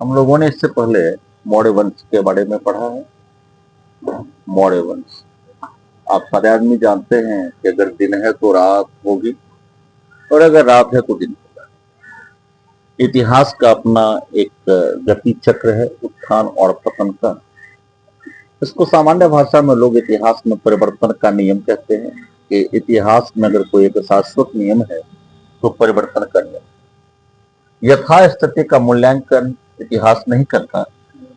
हम लोगों ने इससे पहले मौर्य वंश के बारे में पढ़ा है। मौर्य वंश, आप सारे आदमी जानते हैं कि अगर दिन है तो रात होगी और अगर रात है तो दिन होगा। इतिहास का अपना एक गति चक्र है, उत्थान और पतन का। इसको सामान्य भाषा में लोग इतिहास में परिवर्तन का नियम कहते हैं कि इतिहास में अगर कोई एक शाश्वत नियम है तो परिवर्तन का नियम। यथास्थिति का मूल्यांकन इतिहास नहीं करता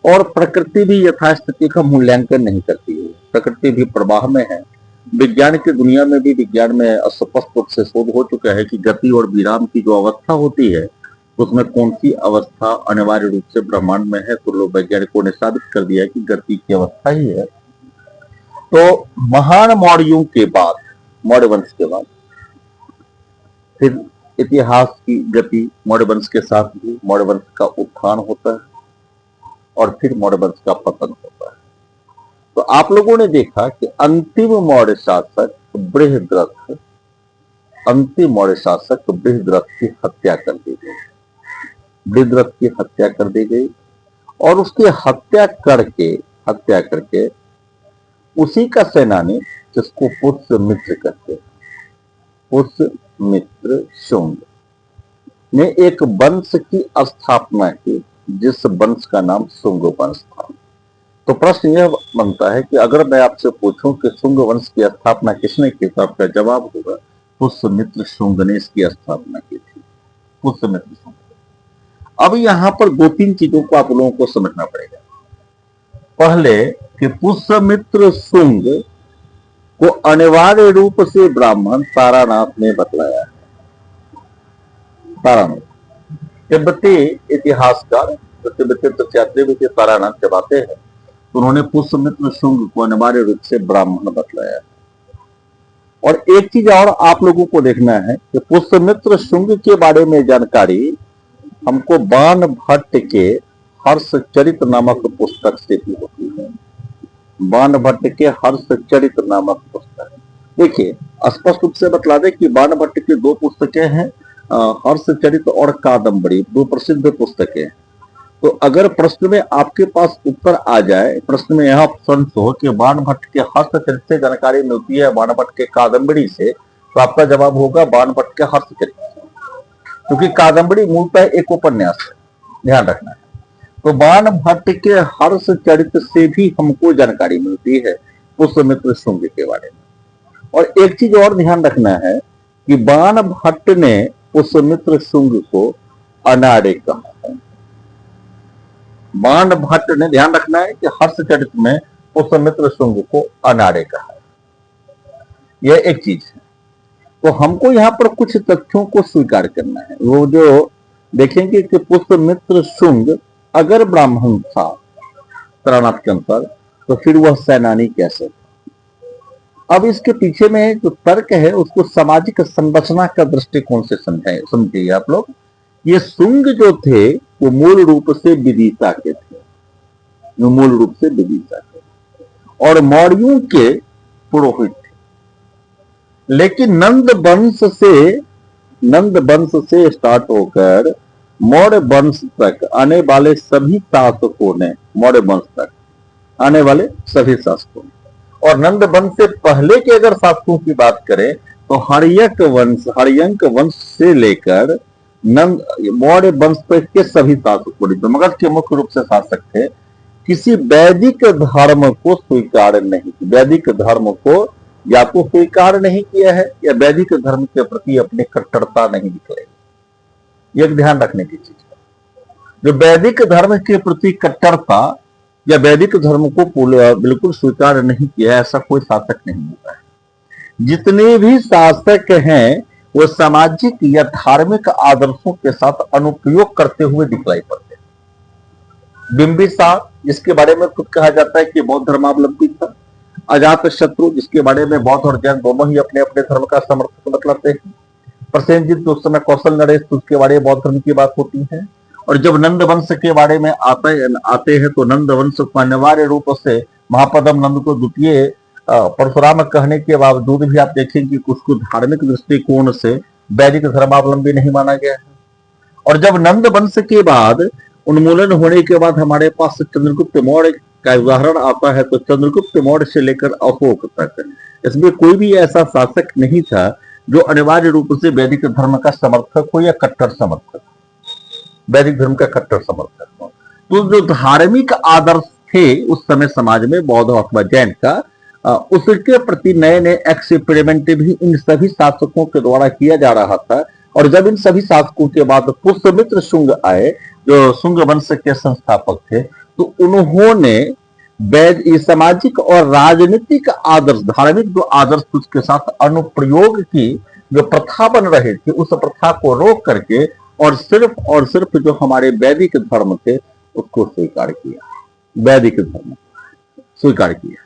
और प्रकृति भी यथास्थिति का मूल्यांकन नहीं करती है। प्रकृति भी प्रवाह में है। विज्ञान की दुनिया में भी विज्ञान में स्पष्ट रूप से शोध हो चुका है कि गति और विराम की जो अवस्था होती है उसमें कौन सी अवस्था अनिवार्य रूप से ब्रह्मांड में है, तो लोग वैज्ञानिकों ने साबित कर दिया कि गति की अवस्था ही है। तो महान मौर्यों के बाद, मौर्य वंश के बाद फिर इतिहास की गति मौर्य वंश के साथ भी मौर्य वंश का उत्थान होता है और फिर मौर्य वंश का पतन होता है। तो आप लोगों ने देखा कि अंतिम मौर्य शासक बृहद्रथ, अंतिम मौर्य शासक बृहद्रथ की हत्या कर दी गई। बृहद्रथ की हत्या कर दी गई और उसकी हत्या करके उसी का सेनानी, जिसको पुष्यमित्र कहते हैं, पुष्यमित्र शुंग ने एक वंश की स्थापना की जिस वंश का नाम शुंग वंश था। तो प्रश्न यह बनता है कि अगर मैं आपसे पूछूं कि शुंग वंश की स्थापना किसने की तो आपका जवाब होगा पुष्यमित्र शुंग ने इसकी स्थापना की थी। पुष्यमित्र शुंग। अब यहां पर दो तीन चीजों को आप लोगों को समझना पड़ेगा। पहले कि पुष्यमित्र शुंग को अनिवार्य रूप से ब्राह्मण तारानाथ ने बतलाया है। तारानाथ तिब्बती इतिहासकार, तिब्बती तीर्थयात्री भी तारानाथ जब आते हैं तो उन्होंने पुष्यमित्र शुंग को अनिवार्य रूप से ब्राह्मण बतलाया है। और एक चीज और आप लोगों को देखना है कि पुष्यमित्र शुंग के बारे में जानकारी हमको बाण भट्ट के हर्षचरित नामक पुस्तक से भी होती है। बाण भट्ट के हर्षचरित नामक पुस्तक, देखिए स्पष्ट रूप से बतला दे कि बाण भट्ट की दो पुस्तकें हैं, हर्षचरित और कादम्बरी, दो प्रसिद्ध पुस्तकें। तो अगर प्रश्न में आपके पास उत्तर आ जाए, प्रश्न में यह ऑप्शन हो कि बाण भट्ट के हर्षचरित से जानकारी मिलती है बाण भट्ट के कादम्बरी से, तो आपका जवाब होगा बाण भट्ट के हर्षचरित, क्योंकि कादम्बरी मूलतः एक उपन्यास है, ध्यान रखना है। तो बाण भट्ट के हर्षचरित से भी हमको जानकारी मिलती है पुष्यमित्र शुंग के बारे में। और एक चीज और ध्यान रखना है कि बाण भट्ट ने पुष्यमित्र शुंग को अनाड़े कहा है। बाण भट्ट ने, ध्यान रखना है कि हर्षचरित में पुष्यमित्र शुंग को अनाड़े कहा है। यह एक चीज है। तो हमको यहाँ पर कुछ तथ्यों को स्वीकार करना है। वो जो देखेंगे कि पुष्यमित्र शुंग अगर ब्राह्मण था तारानाथ के अनुसार, तो फिर वह सेनानी कैसे था। अब इसके पीछे में जो तर्क है उसको सामाजिक संरचना का दृष्टिकोण से समझिए आप लोग। ये शुंग जो थे वो मूल रूप से विदिशा के थे, जो मूल रूप से विदिशा के और मौर्यों के पुरोहित थे। लेकिन नंद वंश से स्टार्ट होकर मौर्य वंश तक आने वाले सभी शासकों ने, मौर्य वंश तक आने वाले सभी शासकों ने, और नंद वंश से पहले के अगर शासकों की बात करें तो हर्यंक वंश से लेकर मौर्य वंश तक के सभी शासकों ने, जो मगध के मुख्य रूप से शासक थे, किसी वैदिक धर्म को स्वीकार नहीं, वैदिक धर्म को या तो स्वीकार नहीं किया है या वैदिक धर्म के प्रति अपनी कट्टरता नहीं दिखाई। यह ध्यान रखने की चीज है। जो वैदिक धर्म के प्रति कट्टरता या वैदिक धर्म को बिल्कुल स्वीकार नहीं किया, ऐसा कोई शासक नहीं होता है। जितने भी शासक हैं वो सामाजिक या धार्मिक आदर्शों के साथ अनुप्रयोग करते हुए दिखलाई पड़ते हैं। बिंबिसार, जिसके बारे में खुद कहा जाता है कि बौद्ध धर्मावलंबी था। अजात शत्रु, जिसके बारे में बौद्ध और जैन दोनों ही अपने अपने धर्म का समर्थन बतलाते हैं। प्रसेनजित, उस समय कौशल नरेश, उसके बारे में बौद्ध धर्म की बात होती है। और जब नंद वंश के बारे में आते हैं तो नंद वंश को अनिवार्य रूप से महापदम नंद को द्वितीय परशुराम कहने के बावजूद भी आप देखेंगे कि उसको धार्मिक दृष्टिकोण से वैदिक धर्मावलंबी नहीं माना गया है। और जब नंद वंश के बाद उन्मूलन होने के बाद हमारे पास चंद्रगुप्त मौर्य का उदाहरण आता है। तो चंद्रगुप्त मौर्य से लेकर अशोक तक इसमें कोई भी ऐसा शासक नहीं था जो अनिवार्य रूप से वैदिक धर्म का समर्थक हो या कट्टर समर्थक, वैदिक धर्म का कट्टर समर्थक हो। तो जो धार्मिक आदर्श थे उस समय समाज में बौद्ध अथवा जैन का, उसके प्रति नए नए एक्सपेरिमेंट भी इन सभी शासकों के द्वारा किया जा रहा था। और जब इन सभी शासकों के बाद पुष्यमित्र शुंग आए, जो शुंग वंश के संस्थापक थे, तो उन्होंने सामाजिक और राजनीतिक आदर्श, धार्मिक जो आदर्श उसके साथ अनुप्रयोग की जो प्रथा बन रहे थे, उस प्रथा को रोक करके और सिर्फ जो हमारे वैदिक धर्म थे उसको स्वीकार किया, वैदिक धर्म स्वीकार किया।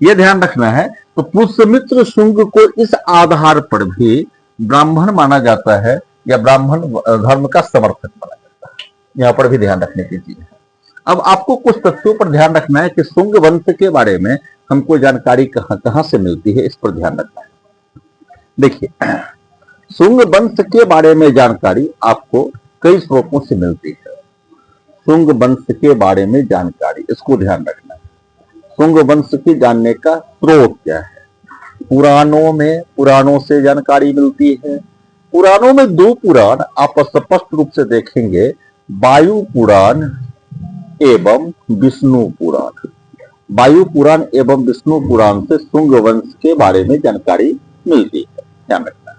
यह ध्यान रखना है। तो पुष्यमित्र शुंग को इस आधार पर भी ब्राह्मण माना जाता है या ब्राह्मण धर्म का समर्थक माना जाता है, यहां पर भी ध्यान रखने की चीज है। अब आपको कुछ तथ्यों पर ध्यान रखना है कि शुंग वंश के बारे में हमको जानकारी कहां कहां से मिलती है, इस पर ध्यान रखना है। देखिए, शुंग वंश के बारे में जानकारी आपको कई स्रोतों से मिलती है। शुंग वंश के बारे में जानकारी, इसको ध्यान रखना है। शुंग वंश की जानने का स्रोत क्या है? पुराणों से जानकारी मिलती है। पुराणों में दो पुराण आप स्पष्ट रूप से देखेंगे, वायु पुराण एवं विष्णु पुराण। वायु पुराण एवं विष्णु पुराण से शुंग वंश के बारे में जानकारी मिलती है, ध्यान रखना है।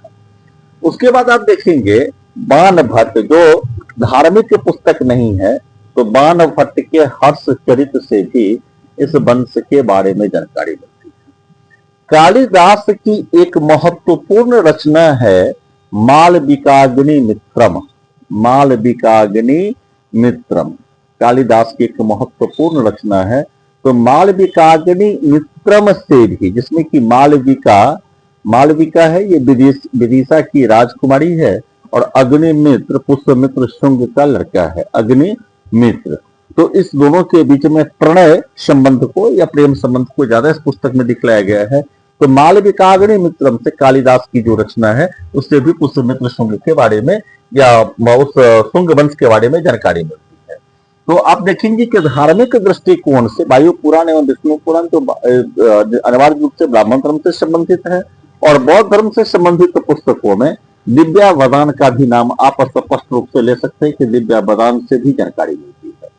उसके बाद आप देखेंगे बाण भट्ट, जो धार्मिक पुस्तक नहीं है, तो बाण भट्ट के हर्षचरित से भी इस वंश के बारे में जानकारी मिलती है। कालिदास की एक महत्वपूर्ण रचना है मालविकाग्नि मित्रम। मालविकाग्नि मित्रम कालिदास की एक महत्वपूर्ण रचना है। तो मालविकाग्नि मित्रम से भी, जिसमें कि मालविका है, ये विदिशा की राजकुमारी है, और अग्निमित्र पुष्यमित्र शुंग का लड़का है, अग्निमित्र। तो इस दोनों के बीच में प्रणय संबंध को या प्रेम संबंध को ज्यादा इस पुस्तक में दिखलाया गया है। तो मालविकाग्नि मित्रम से कालिदास की जो रचना है उससे भी पुष्यमित्र शुंग के बारे में या उस शुंग वंश के बारे में जानकारी मिलती है। तो आप देखेंगे कि धार्मिक दृष्टिकोण से वायु पुराण एवं विष्णु पुराण तो अनिवार्य रूप से ब्राह्मण धर्म से संबंधित है, और बौद्ध धर्म से संबंधित पुस्तकों में दिव्यावदान का भी नाम आप स्पष्ट रूप से ले सकते हैं कि दिव्यावदान से भी जानकारी मिलती है।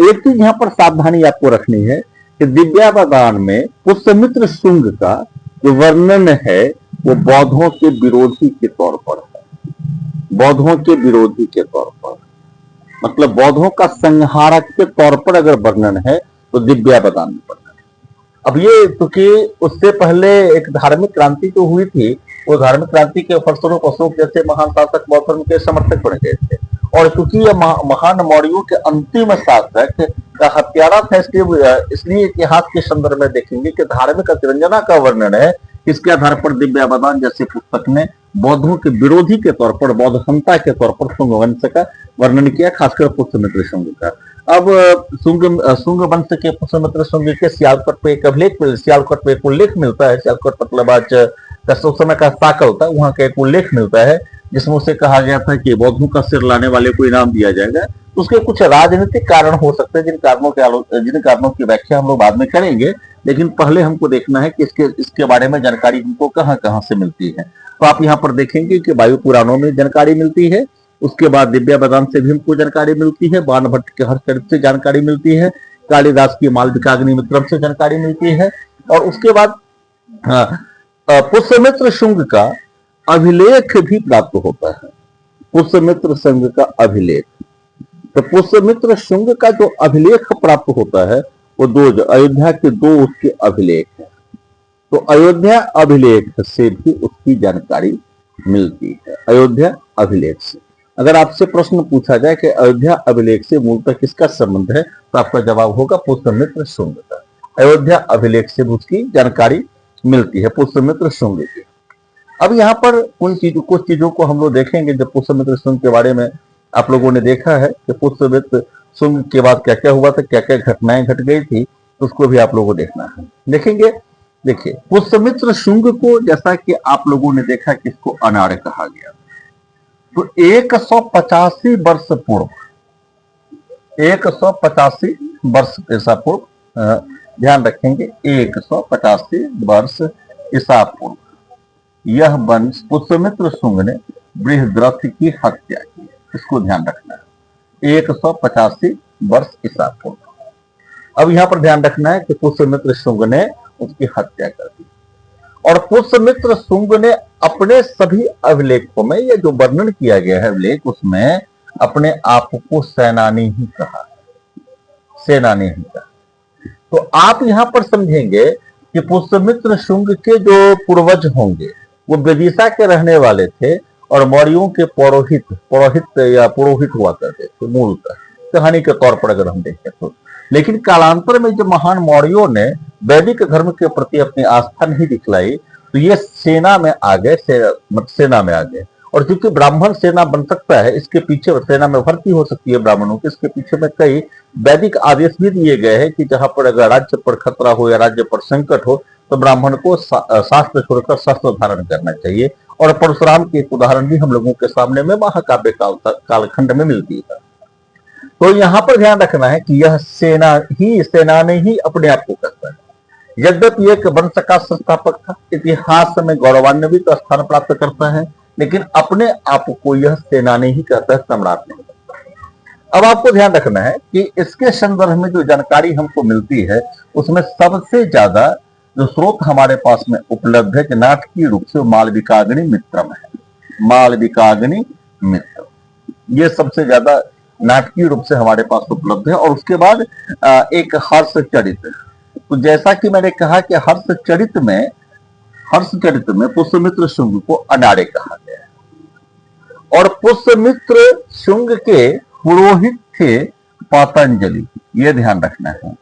एक चीज यहाँ पर सावधानी आपको रखनी है कि दिव्यावदान में पुष्यमित्र शुंग का जो वर्णन है वो बौद्धों के विरोधी के तौर पर है। बौद्धों के विरोधी के तौर पर, मतलब बौद्धों का संहारक के तौर पर अगर वर्णन है तो दिव्यावदान में वर्णन है। अब ये क्योंकि उससे पहले एक धार्मिक क्रांति जो हुई थी, वो धार्मिक क्रांति के फलस्वरूप अशोक जैसे महान शासक बौद्ध धर्म के समर्थक बन गए थे, और क्योंकि ये महान मौर्यों के अंतिम शासक का हत्यारा था, इसलिए इतिहास के संदर्भ में देखेंगे कि धार्मिक अतिरंजना का वर्णन है। इसके आधार पर दिव्यावदान जैसे पुस्तक ने बौद्धों के विरोधी के तौर पर, बौद्ध हंता के तौर पर शुंग वंश का वर्णन किया, खासकर पुष्यमित्र शुंग का। अब शुंग वंश के पुष्यमित्र शुंग के सियालकोट पे एक उल्लेख मिलता है। सियालकोट मतलब आज उस समय का साकल था, वहां का एक उल्लेख मिलता है जिसमें उसे कहा गया था कि बौद्धों का सिर लाने वाले को इनाम दिया जाएगा। तो उसके कुछ राजनीतिक कारण हो सकते हैं, जिन कारणों की व्याख्या हम लोग बाद में करेंगे, लेकिन पहले हमको देखना है कि इसके बारे में जानकारी हमको कहां कहां से मिलती है। तो आप यहाँ पर देखेंगे कि वायु पुराणों में जानकारी मिलती है, उसके बाद दिव्यावदान से भी हमको जानकारी मिलती है, बाण भट्ट के हर्षचरित से जानकारी मिलती है, कालिदास की मालविकाग्नि मित्रम से जानकारी मिलती है, और उसके बाद पुष्यमित्र शुंग का अभिलेख भी प्राप्त होता है। पुष्यमित्र शुंग का अभिलेख, तो पुष्यमित्र शुंग का जो अभिलेख प्राप्त होता है वो अयोध्या के दो उसके अभिलेख है। तो अयोध्या अभिलेख से भी उसकी जानकारी मिलती है। अयोध्या अभिलेख से अगर आपसे प्रश्न पूछा जाए कि अयोध्या अभिलेख से मूलतः किसका संबंध है, तो आपका जवाब होगा पुष्यमित्र शुंग का। अयोध्या अभिलेख से उसकी जानकारी मिलती है, पुष्यमित्र शुंग की। अब यहाँ पर कुछ चीजों को हम लोग देखेंगे। जब पुष्यमित्र शुंग के बारे में आप लोगों ने देखा है कि पुष्यमित्र शुंग के बाद क्या क्या हुआ था, क्या क्या घटनाएं घट गई थी, तो उसको भी आप लोगों को देखना है। देखेंगे, देखिए पुष्यमित्र शुंग को जैसा कि आप लोगों ने देखा कि इसको अनार्य कहा गया, तो 185 वर्ष पूर्व 185 वर्ष ईसा पूर्व, ध्यान रखेंगे 185 वर्ष ईसा पूर्व यह वंश पुष्यमित्र शुंग ने बृहद्रथ की हत्या की, इसको ध्यान रखना है। 185 वर्ष ईसा पूर्व। अब यहां पर ध्यान रखना है कि पुष्यमित्र शुंग ने उसकी हत्या कर दी, और पुष्यमित्र शुंग ने अपने सभी अभिलेखों में यह जो वर्णन किया गया है अभिलेख, उसमें अपने आप को सेनानी ही कहा, सेनानी ही कहा। तो आप यहां पर समझेंगे कि पुष्यमित्र शुंग के जो पूर्वज होंगे वो विदिशा के रहने वाले थे और मौर्यों के पुरोहित हुआ करते थे मूलतः, कहानी के तौर पर अगर हम देखें तो। लेकिन कालांतर में जब महान मौर्यों ने वैदिक धर्म के प्रति अपनी आस्था नहीं दिखलाई तो ये सेना में आ गए, सेना में आ गए। और चूंकि ब्राह्मण सेना बन सकता है, इसके पीछे सेना में भर्ती हो सकती है ब्राह्मणों की, इसके पीछे में कई वैदिक आदेश भी दिए गए हैं कि जहां पर अगर राज्य पर खतरा हो या राज्य पर संकट हो तो ब्राह्मण को शास्त्र छोड़कर शस्त्र धारण करना चाहिए। और परशुराम की एक उदाहरण भी हम लोगों के सामने में महाकाव्य कालखंड में मिलती है। तो यहां पर ध्यान रखना है कि यह सेना ने ही अपने आप को कहता है। यद्यपि एक वंश का संस्थापक था, इतिहास में गौरवान्वित स्थान प्राप्त करता है, लेकिन अपने आप को यह सेनानी ही कहता है, सम्राट नहीं कहता है। अब आपको ध्यान रखना है कि इसके संदर्भ में जो जानकारी हमको मिलती है उसमें सबसे ज्यादा जो स्रोत हमारे पास में उपलब्ध है कि नाटकीय रूप से मालविकाग्नि मित्रम है, मालविकाग्नि मित्र, ये सबसे ज्यादा नाटकीय रूप से हमारे पास उपलब्ध है। और उसके बाद एक हर्षचरित। तो जैसा कि मैंने कहा कि हर्षचरित में पुष्यमित्र शुंग को अनाड़े कहा गया है, और पुष्यमित्र शुंग के पुरोहित थे पतंजलि, ये ध्यान रखना है,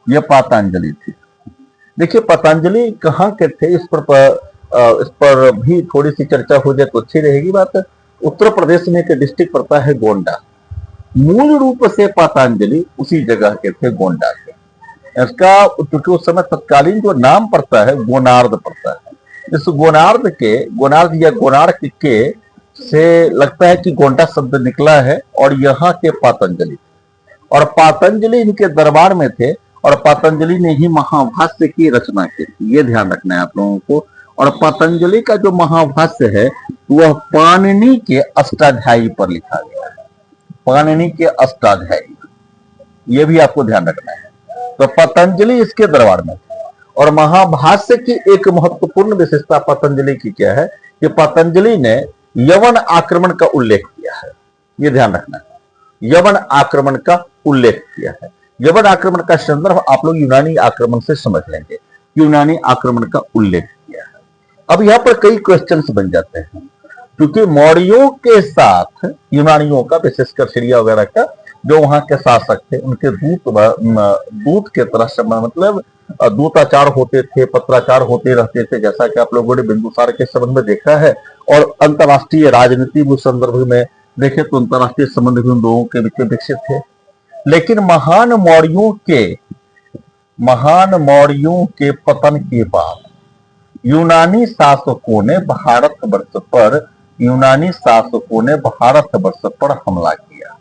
ये पतंजलि थे। देखिए पतंजलि कहाँ के थे, इस पर भी थोड़ी सी चर्चा हो जाए तो अच्छी रहेगी बात। उत्तर प्रदेश में एक डिस्ट्रिक्ट पड़ता है गोंडा, मूल रूप से पतंजलि उसी जगह के थे, गोंडा के। इसका क्योंकि उस समय तत्कालीन जो नाम पड़ता है गोनार्द पड़ता है। इस गोनार्द या गोनार्क के से लगता है कि गोंडा शब्द निकला है, और यहाँ के पतंजलि, और पतंजलि इनके दरबार में थे, और पतंजलि ने ही महाभाष्य की रचना की, ये ध्यान रखना है आप लोगों को। और पतंजलि का जो महाभाष्य है वह पाणिनि के अष्टाध्यायी पर लिखा गया है, पाणिनि के अष्टाध्यायी, ये भी आपको ध्यान रखना है। तो पतंजलि इसके दरबार में थे। और महाभाष्य की एक महत्वपूर्ण विशेषता पतंजलि की क्या है कि पतंजलि ने यवन आक्रमण का उल्लेख किया है, ये ध्यान रखना है, यवन आक्रमण का उल्लेख किया है। यवन आक्रमण का संदर्भ आप लोग यूनानी आक्रमण से समझ लेंगे, यूनानी आक्रमण का उल्लेख किया है। अब यहाँ पर कई क्वेश्चंस बन जाते हैं, क्योंकि मौर्यों के साथ यूनानियों का, विशेषकर सीरिया वगैरह का जो वहां के शासक थे, उनके दूत के तरह से, मतलब दूताचार होते थे, पत्राचार होते रहते थे, जैसा कि आप लोगों ने बिंदुसार के संबंध में देखा है। और अंतरराष्ट्रीय राजनीति के संदर्भ में देखे तो अंतरराष्ट्रीय संबंध भी उन लोगों के बीच विकसित थे। लेकिन महान मौर्यों के पतन के बाद यूनानी शासकों ने भारतवर्ष पर हमला किया,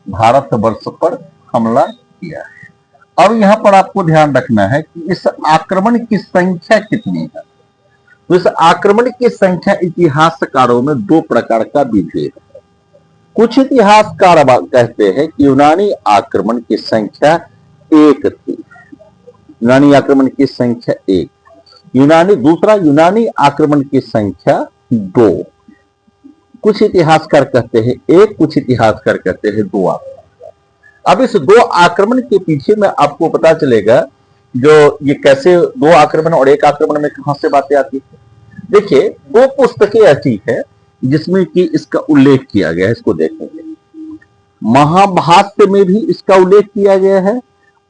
भारतवर्ष पर हमला किया। अब यहां पर आपको ध्यान रखना है कि इस आक्रमण की संख्या कितनी है। तो इस आक्रमण की संख्या इतिहासकारों में दो प्रकार का विभेद है। कुछ इतिहासकार कहते हैं कि यूनानी आक्रमण की संख्या एक थी, यूनानी आक्रमण की संख्या एक, यूनानी आक्रमण की संख्या दो। कुछ इतिहासकार कहते हैं एक, कुछ इतिहासकार कहते हैं दो आक्रमण। अब इस दो आक्रमण के पीछे में आपको पता चलेगा जो ये कैसे दो आक्रमण और एक आक्रमण में कहां से बातें आती है। देखिए दो पुस्तकें ऐसी है जिसमें कि इसका उल्लेख किया गया है, इसको देखेंगे। महाभाष्य में भी इसका उल्लेख किया गया है,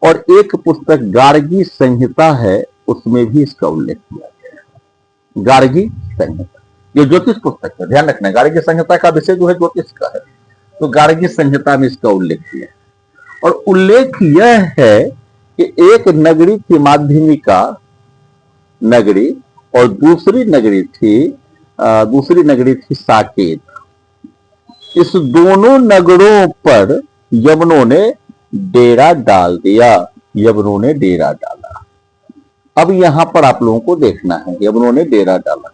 और एक पुस्तक गार्गी संहिता है उसमें भी इसका उल्लेख किया गया है। गार्गी संहिता ये ज्योतिष पुस्तक है, ध्यान रखना। गार्गी संहिता का विषय जो है ज्योतिष का है, तो गार्गी संहिता में इसका उल्लेख किया है। और उल्लेख यह है कि एक नगरी थी माध्यमिका नगरी, और दूसरी नगरी थी साकेत। इस दोनों नगरों पर यवनों ने डेरा डाल दिया, यवनों ने डेरा डाला। अब यहां पर आप लोगों को देखना है, यवनों ने डेरा डाला।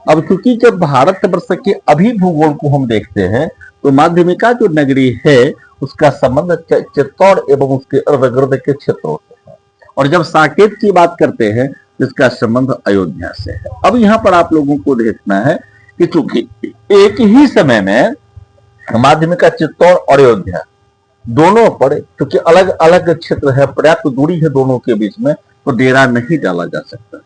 अब क्योंकि जब भारतवर्ष के अभी भूगोल को हम देखते हैं तो माध्यमिका जो नगरी है उसका संबंध चित्तौड़ एवं उसके इर्द गिर्द के क्षेत्रों से है, और जब साकेत की बात करते हैं इसका संबंध अयोध्या से है। अब यहां पर आप लोगों को देखना है कि चूंकि एक ही समय में माध्यमिका चित्तौड़ और अयोध्या दोनों पर, क्योंकि अलग अलग क्षेत्र है, पर्याप्त दूरी है दोनों के बीच में, तो डेरा नहीं डाला जा सकता।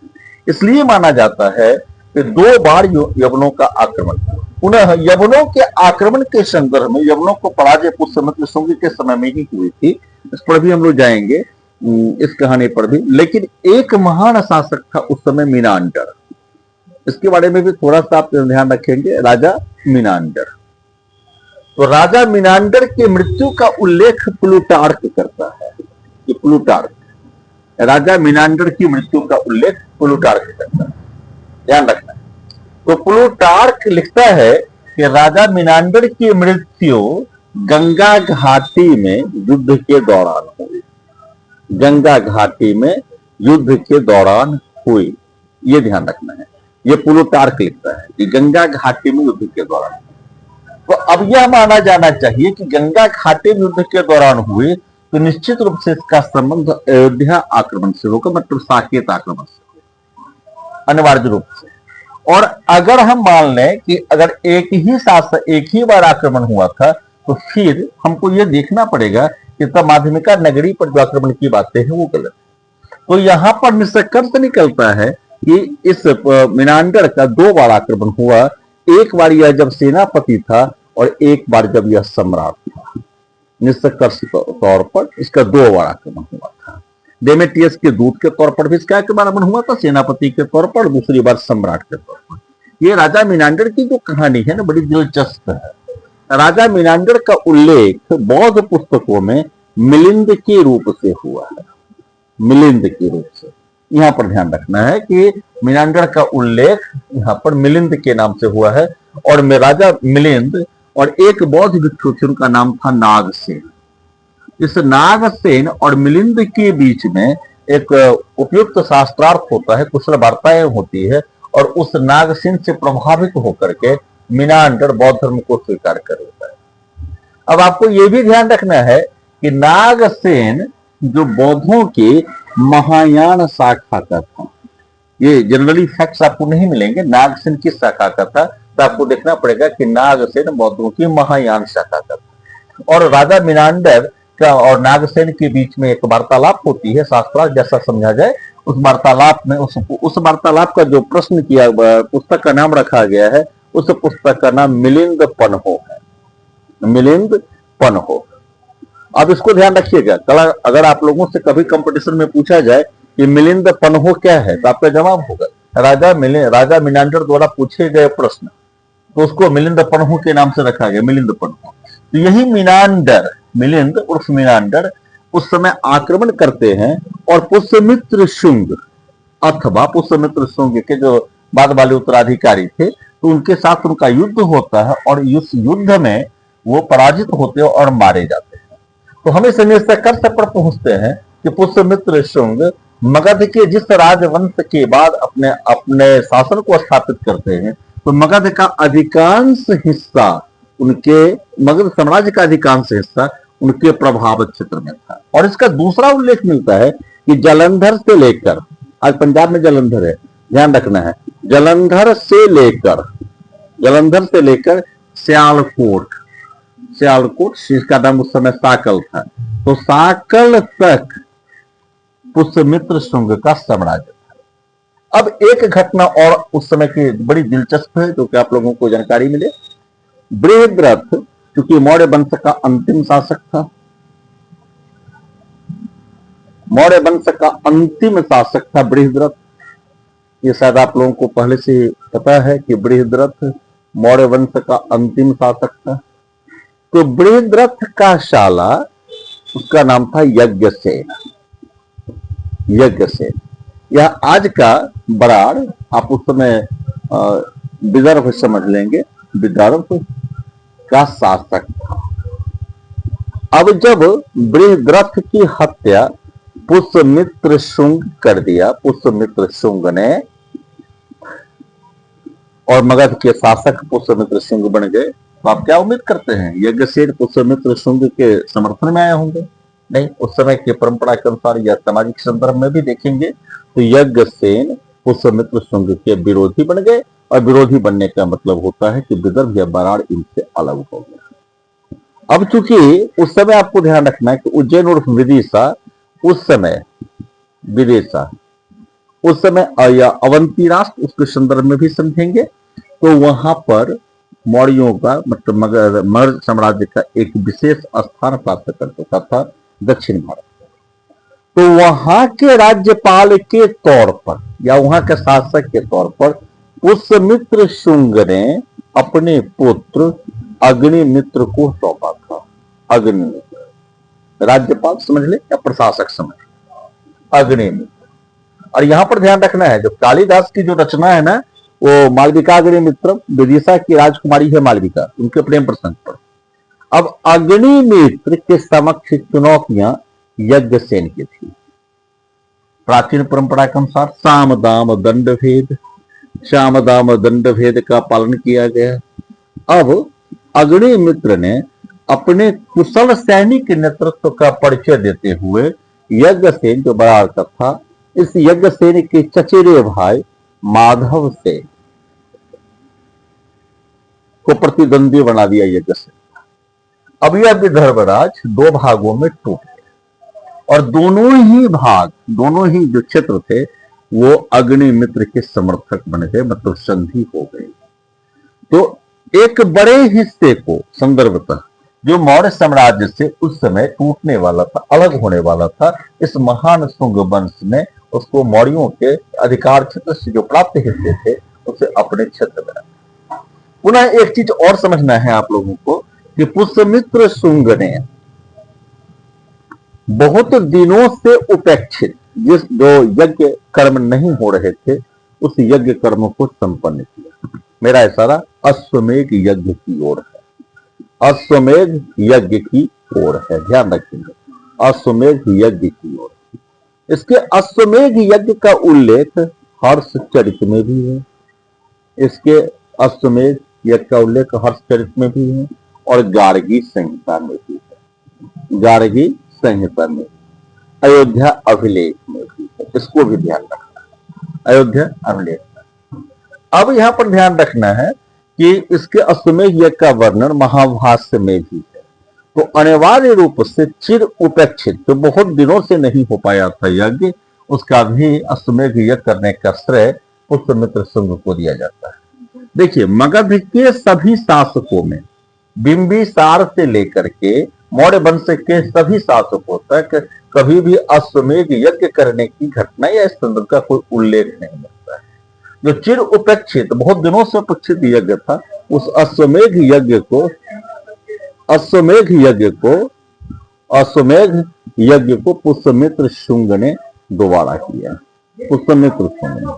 इसलिए माना जाता है कि 2 बार यवनों का आक्रमण, पुनः यवनों के आक्रमण के संदर्भ में यवनों को पराजय पुष्यमित्र शुंग के समय में ही हुई थी। इस पर भी हम लोग जाएंगे, इस कहानी पर भी। लेकिन एक महान शासक था उस समय मीनांडर, इसके बारे में भी थोड़ा सा आप ध्यान रखेंगे, राजा मीनांडर। तो राजा मीनांडर के मृत्यु का उल्लेख प्लूटार्क करता है कि प्लूटार्क, राजा मीनांडर की मृत्यु का उल्लेख प्लूटार्क करता है, ध्यान रखना। तो प्लूटार्क लिखता है कि राजा मीनांडर की मृत्यु गंगा घाटी में युद्ध के दौरान हुई, गंगा घाटी में युद्ध के दौरान हुई, ये ध्यान रखना है। ये प्लूटार्क लिखता है कि गंगा घाटी में युद्ध के दौरान। तो अब यह माना जाना चाहिए कि गंगा घाटी में युद्ध के दौरान हुए तो निश्चित रूप से इसका संबंध अयोध्या आक्रमण से होगा, मतलब साकेत आक्रमण से, अनिवार्य रूप से। और अगर हम मान लें कि अगर एक ही बार आक्रमण हुआ था तो फिर हमको यह देखना पड़ेगा कि तब माध्यमिका नगरी पर जो आक्रमण की बातें हैं वो गलत। तो यहां पर निष्कर्ष निकलता है कि इस मीनांडर का 2 बार आक्रमण हुआ, एक बार यह जब सेनापति था और एक बार जब यह सम्राट था। निष्कर्ष तौर पर इसका 2 बार आक्रमण हुआ था। डेमेट्रियस के दूत के तौर पर भी इसका आक्रमण हुआ था, सेनापति के तौर पर, दूसरी बार सम्राट के तौर पर। ये राजा मीनांडर की जो कहानी है ना, बड़ी दिलचस्प है। राजा मीनांडर का उल्लेख बौद्ध पुस्तकों में मिलिंद के रूप से हुआ है, मिलिंद के रूप से। यहां पर ध्यान रखना है कि मीनांडर का उल्लेख यहां पर मिलिंद के नाम से हुआ है, और राजा मिलिंद और एक बौद्ध भिक्षु थे, उनका नाम था नागसेन। इस नागसेन और मिलिंद के बीच में एक उपयुक्त शास्त्रार्थ होता है, कुशल वार्ताएं होती है, और उस नागसेन से प्रभावित होकर के मीनांडर बौद्ध धर्म को स्वीकार कर लेता है। अब आपको यह भी ध्यान रखना है कि नागसेन जो बौद्धों के महायान शाखा का था, ये जनरली फैक्ट्स आपको नहीं मिलेंगे, नागसेन किस शाखा का था, तो आपको देखना पड़ेगा कि नागसेन बौद्धों की महायान शाखा का था। और राजा मीनांडर का और नागसेन के बीच में एक वार्तालाप होती है, शास्त्रार्थ जैसा समझा जाए। उस वार्तालाप में उस वार्तालाप का जो प्रश्न किया, पुस्तक का नाम रखा गया है, उस पुस्तक का नाम मिलिंद पन्हो है, मिलिंद पन्हो। अब इसको ध्यान रखिएगा, कल अगर आप लोगों से कभी कंपटीशन में पूछा जाए कि मिलिंद पन्हो क्या है, तो आपका जवाब होगा राजा मीनांडर द्वारा पूछे गए प्रश्न, तो उसको मिलिंद पन्हो के नाम से रखा गया, मिलिंद पन्हो। तो यही मीनांडर, मिलिंद उर्फ मीनांडर उस समय आक्रमण करते हैं, और पुष्यमित्र शुंग अथवा पुष्यमित्र शुंग के जो बाद वाले उत्तराधिकारी थे, तो उनके साथ उनका युद्ध होता है, और इस युद्ध में वो पराजित होते हैं और मारे जाते हैं। तो हम इस निष्कर्ष पर पहुंचते हैं कि पुष्यमित्र शुंग मगध के जिस राजवंश के बाद अपने शासन को स्थापित करते हैं, तो मगध का अधिकांश हिस्सा उनके, मगध साम्राज्य का अधिकांश हिस्सा उनके प्रभाव क्षेत्र में था। और इसका दूसरा उल्लेख मिलता है कि जालंधर से लेकर, आज पंजाब में जालंधर है, ध्यान रखना है, जालंधर से लेकर सियालकोट, जिसका नाम उस समय साकल था, तो साकल तक पुष्यमित्र शुंग का साम्राज्य था। अब एक घटना और उस समय की बड़ी दिलचस्प है, जो कि आप लोगों को जानकारी मिले। बृहद्रथ, क्योंकि मौर्य वंश का अंतिम शासक था, मौर्य वंश का अंतिम शासक था बृहद्रथ। ये शायद आप लोगों को पहले से पता है कि बृहद्रथ मौर्य वंश का अंतिम शासक था। तो बृहद्रथ का शाला, उसका नाम था यज्ञसेन। यज्ञसेन यह आज का बराड़, आप उस समय विदर्भ समझ लेंगे, विदर्भ का शासक था। अब जब बृहद्रथ की हत्या पुष्यमित्र शुंग कर दिया, पुष्यमित्र शुंग ने, और मगध के शासक पुष्यमित्र शुंग बन गए, तो आप क्या उम्मीद करते हैं यज्ञसेन पुष्यमित्र शुंग के समर्थन में आए होंगे? नहीं, उस समय की परंपरा के अनुसार या सामाजिक संदर्भ में भी देखेंगे तो यज्ञसेन पुष्यमित्र शुंग के विरोधी बन गए, और विरोधी बनने का मतलब होता है कि विदर्भ या बराड़ इनसे अलग हो गया। अब चूंकि उस समय आपको ध्यान रखना है कि उज्जैन उर्फ विदिशा उस समय, विदिशा उस समय या अवंती राष्ट्र, उसके संदर्भ में भी समझेंगे, तो वहां पर मौर्यों का मतलब मगध साम्राज्य का एक विशेष स्थान प्राप्त कर चुका था दक्षिण भारत। तो वहां के राज्यपाल के तौर पर या वहां के शासक के तौर पर पुष्यमित्र शुंग ने अपने पुत्र अग्निमित्र को सौंपा था। अग्निमित्र राज्यपाल समझ ले या प्रशासक समझ ले, अग्निमित्र। और यहां पर ध्यान रखना है, जो कालिदास की जो रचना है ना, वो मालविका अग्निमित्र, विदिशा की राजकुमारी है मालविका, उनके प्रेम प्रसंग पर। अब अग्निमित्र के समक्ष चुनौतियां यज्ञसेन की थी। प्राचीन परंपरा के अनुसार साम दाम दंड भेद, श्याम दाम दंड भेद का पालन किया गया। अब अग्निमित्र ने अपने कुशल सैनिक नेतृत्व का परिचय देते हुए यज्ञसेन जो बराड़ का था, इस यज्ञसेन के चचेरे भाई माधव सेन को प्रतिद्वंदी बना दिया यज्ञसेन। अब यह विदर्भराज दो भागों में टूट गया, और दोनों ही भाग, दोनों ही जो क्षेत्र थे वो अग्निमित्र के समर्थक बन गए, मतलब संधि हो गई। तो एक बड़े हिस्से को संदर्भतः जो मौर्य साम्राज्य से उस समय टूटने वाला था, अलग होने वाला था, इस महान शुंग वंश ने उसको मौर्यों के अधिकार क्षेत्र से जो प्राप्त हिस्से थे उसे अपने क्षेत्र में रखा। पुनः एक चीज और समझना है आप लोगों को कि पुष्यमित्र शुंग ने बहुत दिनों से उपेक्षित जिस जो यज्ञ कर्म नहीं हो रहे थे उस यज्ञ कर्म को संपन्न किया। मेरा इशारा अश्वमेघ यज्ञ की ओर है, अश्वमेघ यज्ञ की ओर है, ध्यान रखेंगे, अश्वमेघ यज्ञ की ओर। इसके अश्वमेघ यज्ञ का उल्लेख हर्षचरित में भी है, इसके अश्वमेघ यज्ञ का उल्लेख हर्षचरित में भी है और गार्गी संहिता में भी है, गार्गी संहिता में, अयोध्या अभिलेख में भी है, इसको भी ध्यान रखना है, अयोध्या अभिलेख में। अब यहां पर ध्यान रखना है कि इसके अश्वमेघ यज्ञ का वर्णन महाभाष्य में भी है। तो अनिवार्य रूप से चिर उपेक्षित जो बहुत दिनों से नहीं हो पाया था यज्ञ, उसका भी अश्वमेघ यज्ञ करने का श्रेय पुष्यमित्र शुंग को दिया जाता है। देखिए, मगध के सभी शासकों में बिंबिसार से लेकर के मौर्य वंश के सभी शासकों तक कभी भी अश्वमेघ यज्ञ करने की घटना या इस संदर्भ का कोई उल्लेख नहीं मिलता है। जो चिर उपेक्षित बहुत दिनों से उपेक्षित यज्ञ था, उस अश्वमेघ यज्ञ को पुष्यमित्र शुंग ने दोबारा किया, पुष्यमित्र शुंग ने।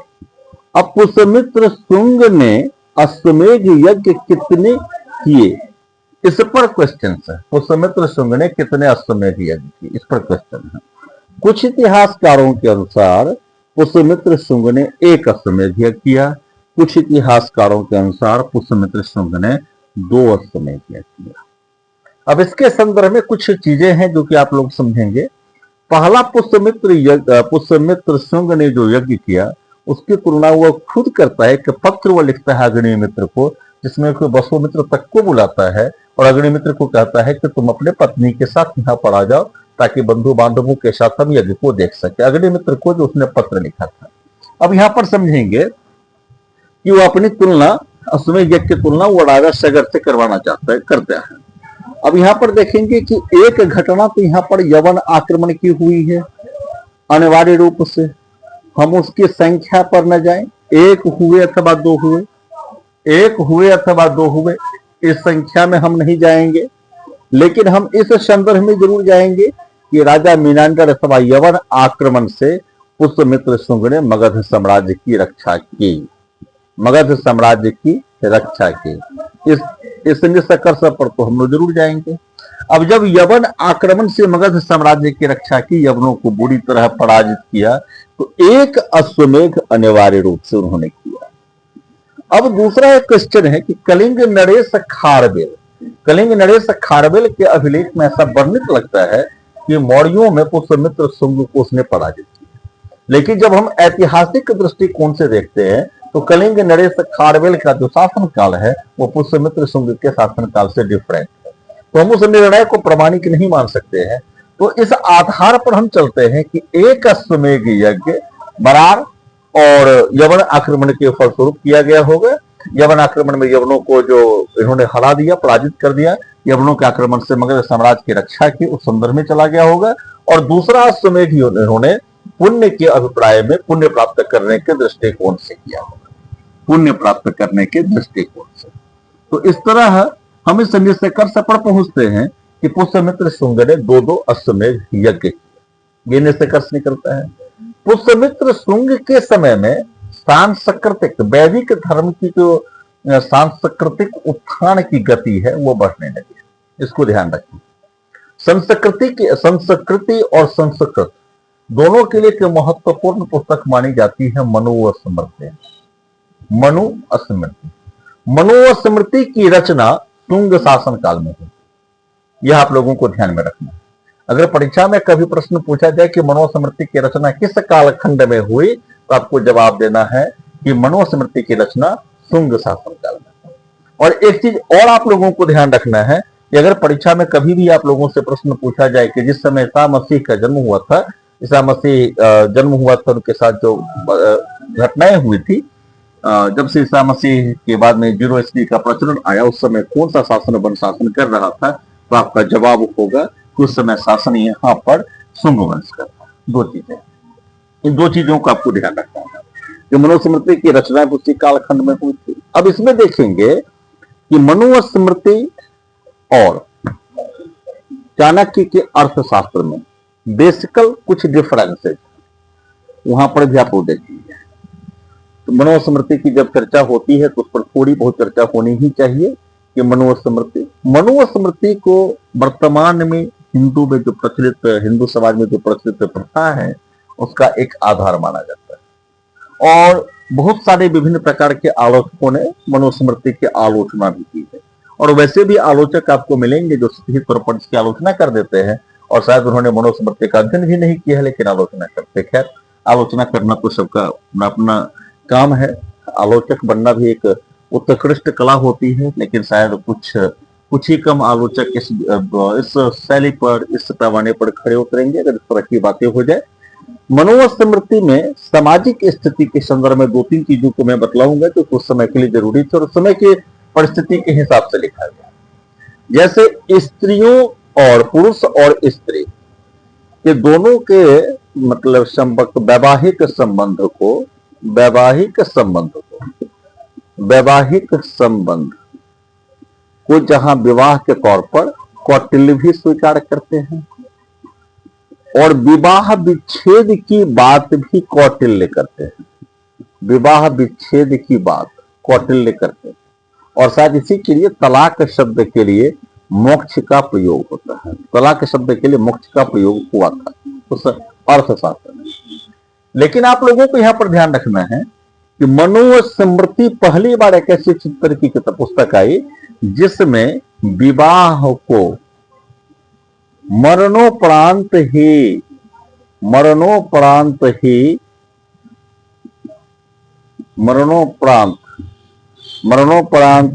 अब पुष्यमित्र शुंग ने अश्वमेघ यज्ञ कितने किए, इस पर क्वेश्चन है। पुष्यमित्र शुंग ने कितने अश्वमेघ यज्ञ किए, इस पर क्वेश्चन है। कुछ इतिहासकारों के अनुसार पुष्यमित्र शुंग ने एक अश्वमेध यज्ञ किया, कुछ इतिहासकारों के अनुसार पुष्यमित्र शुंग ने 2 अश्वमेध यज्ञ किया। अब इसके संदर्भ में कुछ चीजें हैं जो कि आप लोग समझेंगे। पहला पुष्यमित्र शुंग ने जो यज्ञ किया उसकी तुलना वह खुद करता है कि पत्र वह लिखता है अग्निमित्र को, जिसमें कोई वसुमित्र तक को बुलाता है और अग्निमित्र को कहता है कि तुम अपने पत्नी के साथ यहाँ पर आ जाओ ताकि बंधु बांधवों के साथ हम यज्ञ को देख सके। अग्निमित्र को जो उसने पत्र लिखा था। अब यहाँ पर समझेंगे कि वो अपनी तुलना अश्वमेध यज्ञ की तुलना वो राजा सगर से करवाना करते हैं। अब यहाँ पर देखेंगे कि एक घटना तो यहाँ पर यवन आक्रमण की हुई है, अनिवार्य रूप से हम उसकी संख्या पर न जाएं, एक हुए अथवा दो हुए, एक हुए अथवा दो हुए, इस संख्या में हम नहीं जाएंगे, लेकिन हम इस संदर्भ में जरूर जाएंगे कि राजा मीनांडर अथवा यवन आक्रमण से पुष्यमित्र शुंग ने मगध साम्राज्य की रक्षा की, मगध साम्राज्य की रक्षा की। इस निष्कर्ष पर तो हम लोग जरूर जाएंगे। अब जब यवन आक्रमण से मगध साम्राज्य की रक्षा की, यवनों को बुरी तरह पराजित किया, तो एक अश्वमेध अनिवार्य रूप से उन्होंने किया। अब दूसरा एक क्वेश्चन है कि कलिंग नरेश खारवेल, कलिंग नरेश खारवेल के अभिलेख में ऐसा वर्णित लगता है कि मौर्यों में पुष्यमित्र शुंग को उसने पराजित किया। लेकिन जब हम ऐतिहासिक दृष्टिकोण से देखते हैं तो कलिंग नरेश खारवेल का जो शासन काल है वो पुष्यमित्र शुंग के शासन काल से डिफरेंट है, तो हम उस निर्णय को प्रमाणिक नहीं मान सकते हैं। तो इस आधार पर हम चलते हैं कि एक अश्वमेध यज्ञ बरार और यवन आक्रमण के फलस्वरूप किया गया होगा। यवन आक्रमण में यवनों को जो इन्होंने हरा दिया, पराजित कर दिया, यवनों के आक्रमण से मगध साम्राज्य की रक्षा की, उस संदर्भ में चला गया होगा। और दूसरा अश्वमेध इन्होंने पुण्य के अभिप्राय में पुण्य प्राप्त करने के दृष्टिकोण से किया होगा, पुण्य प्राप्त करने के दृष्टिकोण से। तो इस तरह हम इस निष्कर्ष पर पहुंचते हैं कि पुष्यमित्र शुंग ने दो अश्वमेध यज्ञ किए। ये निष्कर्ष निकलता है पुष्यमित्र शुंग के समय में सांस्कृतिक वैदिक धर्म की जो सांस्कृतिक उत्थान की गति है वो बढ़ने लगी। इसको ध्यान रखें। संस्कृति और संस्कृत दोनों के लिए एक महत्वपूर्ण पुस्तक मानी जाती है मनुस्मृति। मनुस्मृति की रचना शुंग शासन काल में हुई। यह आप लोगों को ध्यान में रखना। अगर परीक्षा में कभी प्रश्न पूछा जाए कि मनुस्मृति की रचना किस कालखंड में हुई, तो आपको जवाब देना है कि मनुस्मृति की रचना शुंग शासन काल में। और एक चीज और आप लोगों को ध्यान रखना है कि अगर परीक्षा में कभी भी आप लोगों से प्रश्न पूछा जाए कि जिस समय ईसा मसीह का जन्म हुआ था, ईसा मसीह जन्म हुआ था, उनके साथ जो घटनाएं हुई थी, जब से ईसा मसीह के बाद में 0 ईस्वी का प्रचलन आया, उस समय कौन सा शासन वन शासन कर रहा था, तो आपका जवाब होगा कि उस समय शासन यहाँ पर शुंग वंश का था। दो चीजें, इन दो चीजों को आपको ध्यान रखना है। जो मनुस्मृति की रचना उसी कालखंड में हुई थी। अब इसमें देखेंगे कि मनुस्मृति और चाणक्य के अर्थशास्त्र में बेसिकल कुछ डिफरेंसेज वहां पर भी आप देखेंगे। तो मनुस्मृति की जब चर्चा होती है तो उस पर थोड़ी बहुत चर्चा होनी ही चाहिए कि मनुस्मृति को वर्तमान में हिंदू समाज में जो प्रचलित प्रथा है उसका एक आधार माना जाता है। और बहुत सारे विभिन्न प्रकार के आलोचकों ने मनुस्मृति की आलोचना भी की है। और वैसे भी आलोचक आपको मिलेंगे जो सीधे तौर पर इसकी आलोचना कर देते हैं, और शायद उन्होंने मनुस्मृति का अध्ययन भी नहीं किया है लेकिन आलोचना करते। खैर, आलोचना करना तो सबका अपना अपना काम है। आलोचक बनना भी एक उत्कृष्ट कला होती है, लेकिन शायद कुछ ही कम आलोचक इस शैली पर, इस पैमाने पर खड़े उतरेंगे अगर इस तरह की बातें हो जाए। मनुस्मृति में सामाजिक स्थिति के संदर्भ में 2-3 चीजों को मैं बतलाऊंगा जो उस समय के लिए जरूरी थी और उस समय की परिस्थिति के हिसाब से लिखा गया। जैसे स्त्रियों और पुरुष और स्त्री के दोनों के मतलब वैवाहिक संबंध को जहां विवाह के तौर पर कौटिल्य भी स्वीकार करते हैं और विवाह विच्छेद की बात भी कौटिल्य करते हैं। विवाह विच्छेद की बात कौटिल्य करते हैं। और शायद इसी के लिए तलाक शब्द के लिए मोक्ष का प्रयोग होता है। तलाक शब्द के लिए मोक्ष का प्रयोग हुआ था उस अर्थशास्त्र में। लेकिन आप लोगों को यहां पर ध्यान रखना है कि मनुस्मृति पहली बार एक ऐसी चित्र की पुस्तक आई जिसमें विवाह को मरणोपरांत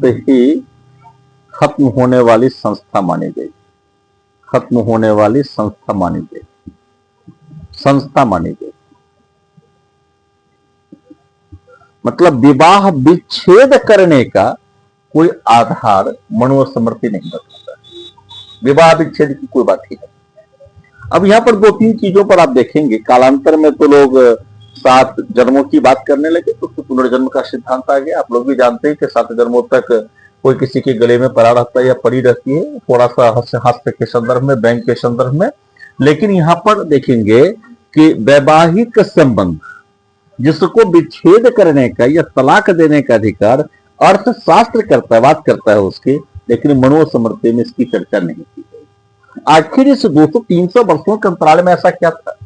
ही खत्म होने वाली संस्था मानी गई। मतलब विवाह विच्छेद करने का कोई आधार मनुस्मृति नहीं बताता। विवाह विच्छेद की कोई बात ही नहीं। अब यहां पर 2-3 चीजों पर आप देखेंगे, कालांतर में तो लोग 7 जन्मों की बात करने लगे तो पुनर्जन्म का सिद्धांत आ गया। आप लोग भी जानते हैं कि 7 जन्मों तक कोई किसी के गले में पड़ा रहता है या पड़ी रहती है, थोड़ा सा हास्य के संदर्भ में, बैंक के संदर्भ में। लेकिन यहां पर देखेंगे कि वैवाहिक संबंध जिसको विच्छेद करने का या तलाक देने का अधिकार अर्थशास्त्र बात करता है उसकी, लेकिन मनुस्मृति में इसकी चर्चा नहीं की गई। आखिर इस 200-300 वर्षों के अंतराल में ऐसा क्या था?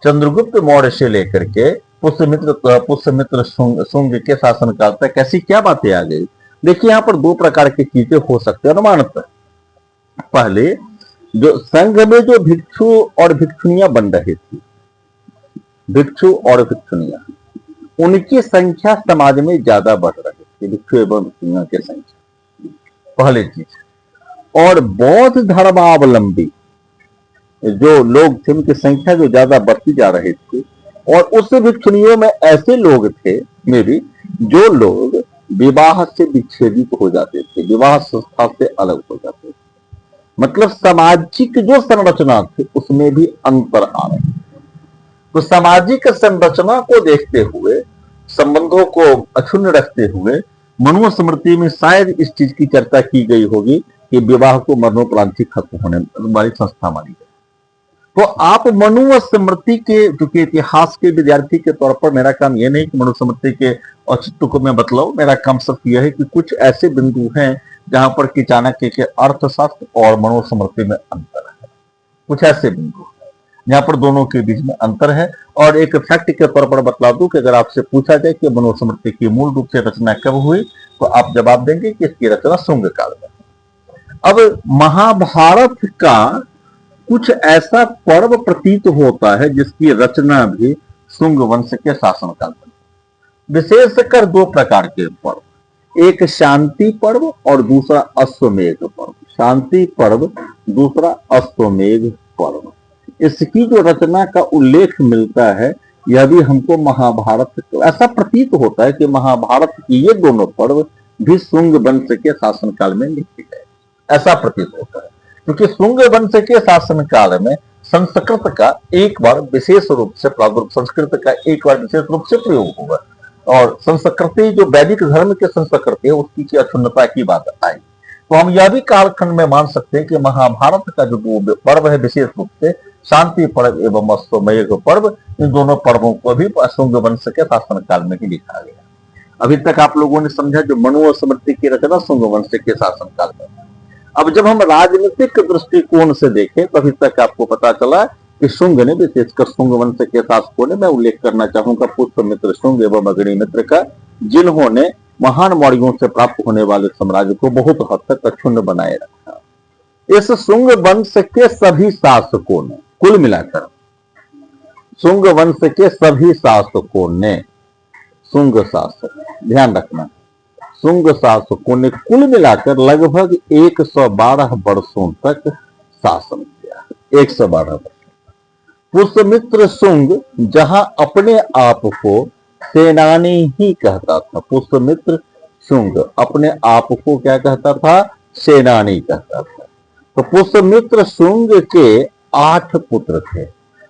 चंद्रगुप्त मौर्य से लेकर के पुष्यमित्र शुंग के शासनकाल तक ऐसी क्या बातें आ गई? देखिए, यहाँ पर दो प्रकार की चीजें हो सकती है अनुमानतः। पहले, जो संघ में जो भिक्षु और भिक्षुनियां बन रही थी, भिक्षु और भिक्षुनियां, उनकी संख्या समाज में ज्यादा बढ़ रही थी, भिक्षु एवं भिक्षुनियों की संख्या, पहली चीज। और बौद्ध धर्मावलंबी जो लोग थे उनकी संख्या जो ज्यादा बढ़ती जा रही थी, और उस भिक्षुनियों में ऐसे लोग थे मेरी जो लोग विवाह से विच्छेदित हो जाते थे, विवाह संस्था से अलग हो जाते थे। मतलब सामाजिक जो संरचना थी उसमें भी अंतर आ रहा है। तो सामाजिक संरचना को देखते हुए, संबंधों को अक्षुण्ण रखते हुए मनुस्मृति में शायद इस चीज की चर्चा की गई होगी कि विवाह को मरणोपरांत ही खत्म होने वाली संस्था मानी गई। तो आप मनुस्मृति के, क्योंकि इतिहास के विद्यार्थी के तौर पर मेरा काम यह नहीं कि मनुस्मृति के औचित्य को मैं बतलाऊं, मेरा काम सिर्फ यह है कि कुछ ऐसे बिंदु हैं जहां पर कि चाणक्य के अर्थशास्त्र और मनुस्मृति में अंतर है, कुछ ऐसे बिंदु जहां पर दोनों के बीच में अंतर है। और एक फैक्ट के तौर पर बतला दूं कि अगर आपसे पूछा जाए कि मनुस्मृति की मूल रूप से रचना कब हुई, तो आप जवाब देंगे कि इसकी रचना शुंग काल में। अब महाभारत का कुछ ऐसा पर्व प्रतीत होता है जिसकी रचना भी शुंग वंश के शासनकाल में, विशेषकर दो प्रकार के पर्व, एक शांति पर्व और दूसरा अश्वमेध पर्व। शांति पर्व, दूसरा अश्वमेध पर्व। इसकी जो रचना का उल्लेख मिलता है, यह भी हमको महाभारत, ऐसा प्रतीत होता है कि महाभारत की ये दोनों पर्व भी शुंग वंश के शासनकाल में लिखे गए, ऐसा प्रतीत होता है। क्योंकि शुंग वंश के शासनकाल में संस्कृत का एक बार विशेष रूप से प्रादुर्भाव, संस्कृत का एक बार विशेष रूप से प्रयोग हुआ, और संस्कृति जो वैदिक धर्म के संस्कृति है उसकी अक्षुण्णता की बात आई। तो हम यह भी कालखंड में मान सकते हैं कि महाभारत का जो पर्व है विशेष रूप से शांति पर्व एवं अश्वमेध पर्व, इन दोनों पर्वों को भी शुंग वंश के शासनकाल में ही लिखा गया। अभी तक आप लोगों ने समझा जो मनुस्मृति की रचना शुंग वंश के शासनकाल में। अब जब हम राजनीतिक दृष्टिकोण से देखें तो अभी तक आपको पता चला कि शुंग ने, विशेषकर शुंग वंश के शासकों ने, मैं उल्लेख करना चाहूंगा पुष्यमित्र शुंग एवं अग्निमित्र का, जिन्होंने महान मौर्यों से प्राप्त होने वाले साम्राज्य को बहुत हद तक अक्षुण्ण बनाए रखा। इस शुंग वंश के सभी शासकों ने, कुल मिलाकर शुंग वंश के सभी शासकों ने, शुंग शासक, ध्यान रखना, शुंग शासकों ने कुल मिलाकर लगभग 112 वर्षों तक शासन किया। 112 वर्ष। पुष्यमित्र शुंग जहां अपने आप को सेनानी ही कहता था, पुष्यमित्र शुंग अपने आप को क्या कहता था? सेनानी कहता था। तो पुष्यमित्र शुंग के 8 पुत्र थे,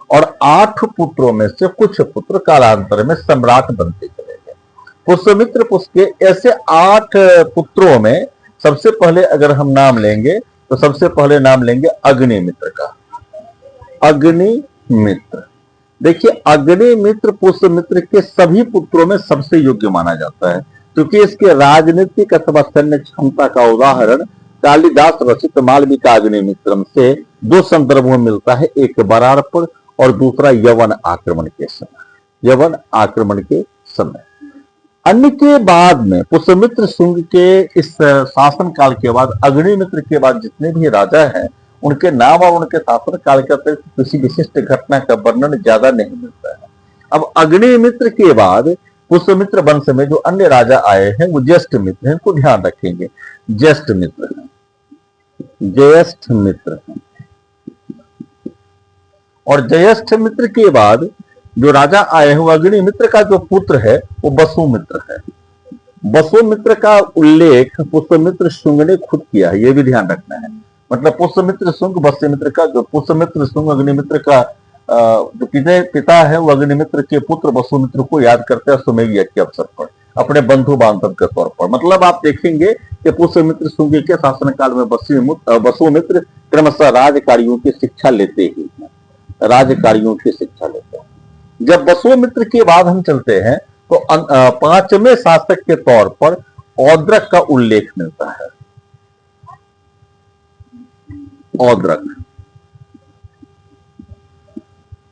और 8 पुत्रों में से कुछ पुत्र कालांतर में सम्राट बनते चले गए। पुष्यमित्र के ऐसे 8 पुत्रों में सबसे पहले अगर हम नाम लेंगे तो सबसे पहले नाम लेंगे अग्निमित्र का। अग्निमित्र, देखिए अग्निमित्र पुष्यमित्र के सभी पुत्रों में सबसे योग्य माना जाता है, क्योंकि इसके राजनीतिक अथवा सैन्य क्षमता का उदाहरण कालिदास रचित मालविका अग्निमित्रम से 2 संदर्भों में मिलता है, एक बरारपुर और दूसरा यवन आक्रमण के समय। यवन आक्रमण के समय अन्य के बाद में पुष्यमित्र शुंग के इस शासन काल के बाद अग्निमित्र के बाद जितने भी राजा हैं उनके नाम और उनके शासन काल के अतिरिक्त किसी विशिष्ट घटना का वर्णन ज्यादा नहीं मिलता है। अब अग्निमित्र के बाद पुष्यमित्र वंश में जो अन्य राजा आए हैं वो ज्येष्ठ मित्र हैं, इनको ध्यान रखेंगे। ज्येष्ठ मित्र हैं, ज्येष्ठ मित्र हैं। और ज्येष्ठ मित्र के बाद जो राजा आए हैं वो अग्निमित्र का जो पुत्र है वो वसुमित्र है। वसुमित्र का उल्लेख पुष्यमित्र शुंग ने खुद किया है, ये भी ध्यान रखना है। मतलब पुष्यमित्र शुंग वसुमित्र का, जो पुष्यमित्र शुंग अग्निमित्र का जो पिता है वो अग्निमित्र के पुत्र वसुमित्र को याद करते हैं अश्वमेध यज्ञ के अवसर पर, अपने बंधु बांधव के तौर पर। मतलब आप देखेंगे कि पुष्यमित्र शुंग के शासनकाल में वसुमित्र क्रमशः राजकार्यों की शिक्षा लेते ही, राजकार्यों की शिक्षा लेते हैं। जब वसुमित्र के बाद हम चलते हैं तो 5वें शासक के तौर पर औद्रक का उल्लेख मिलता है। औद्रक,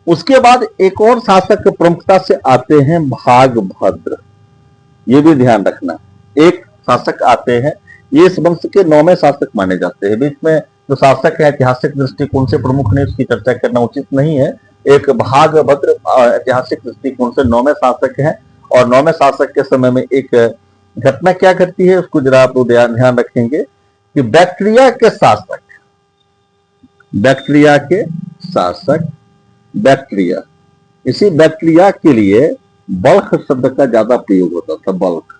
उसके बाद एक और शासक प्रमुखता से आते हैं भागभद्र। ये भी ध्यान रखना, एक शासक आते हैं, ये इस वंश के 9वें शासक माने जाते हैं। बीच में जो शासक है ऐतिहासिक दृष्टिकोण से प्रमुख ने उसकी चर्चा करना उचित नहीं है। एक भागभद्र ऐतिहासिक दृष्टिकोण से 9वें शासक है, और 9वें शासक के समय में एक घटना क्या घटती है उसको जरा आप ध्यान रखेंगे कि बैक्ट्रिया, इसी बैक्ट्रिया के लिए बल्ख शब्द का ज्यादा प्रयोग होता था, बल्ख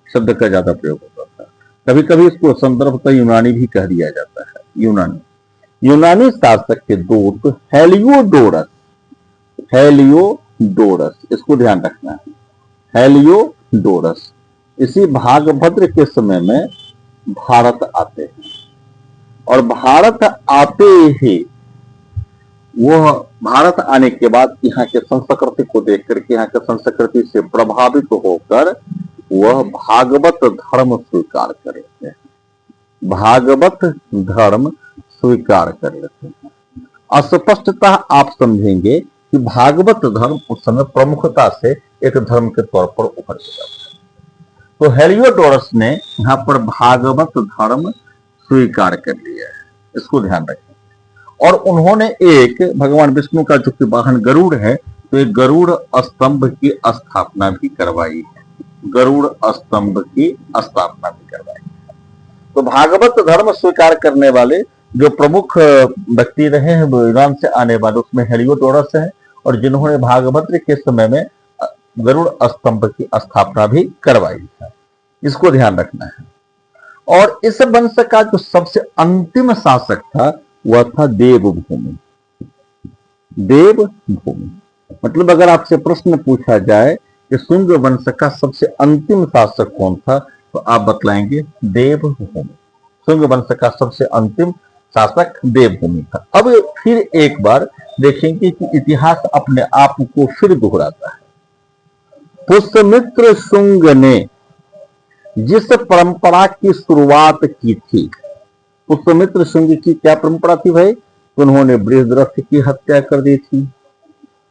शब्द का ज्यादा प्रयोग होता था। कभी कभी इसको संदर्भतः यूनानी भी कह दिया जाता है। यूनानी शासक के दूत हेलियोडोरस, इसको ध्यान रखना है, हेलियोडोरस इसी भागभद्र के समय में भारत आते हैं, और भारत आते ही वह भारत आने के बाद यहाँ के संस्कृति को देख करके, यहाँ के संस्कृति से प्रभावित होकर वह भागवत धर्म स्वीकार कर लेते हैं, भागवत धर्म स्वीकार कर लेते हैं। अस्पष्टता आप समझेंगे कि भागवत धर्म उस समय प्रमुखता से एक धर्म के तौर पर उभर के जाता है। तो हेलियोडोरस ने यहाँ पर भागवत धर्म स्वीकार कर लिया है, इसको ध्यान रखें। और उन्होंने एक भगवान विष्णु का जो कि वाहन गरुड़ है, तो एक गरुड़ स्तंभ की स्थापना भी करवाई है, गरुड़ स्तंभ की स्थापना भी करवाई है। तो भागवत धर्म स्वीकार करने वाले जो प्रमुख व्यक्ति रहे हैं वो ईरान से आने वाले, उसमें हेलियोडोरस है, और जिन्होंने भागवत के समय में गरुड़ स्तंभ की स्थापना भी करवाई है, इसको ध्यान रखना है। और इस वंश का जो सबसे अंतिम शासक था वह था देवभूमि। मतलब अगर आपसे प्रश्न पूछा जाए कि शुंग वंश का सबसे अंतिम शासक कौन था, तो आप बतलाएंगे देवभूमि। शुंग वंश का सबसे अंतिम शासक देवभूमि था। अब फिर एक बार देखेंगे कि इतिहास अपने आप को फिर दोहराता है। पुष्यमित्र शुंग ने जिस परंपरा की शुरुआत की थी, पुष्यमित्र शुंग की क्या परंपरा थी भाई? तो उन्होंने बृहद्रथ की हत्या कर दी थी,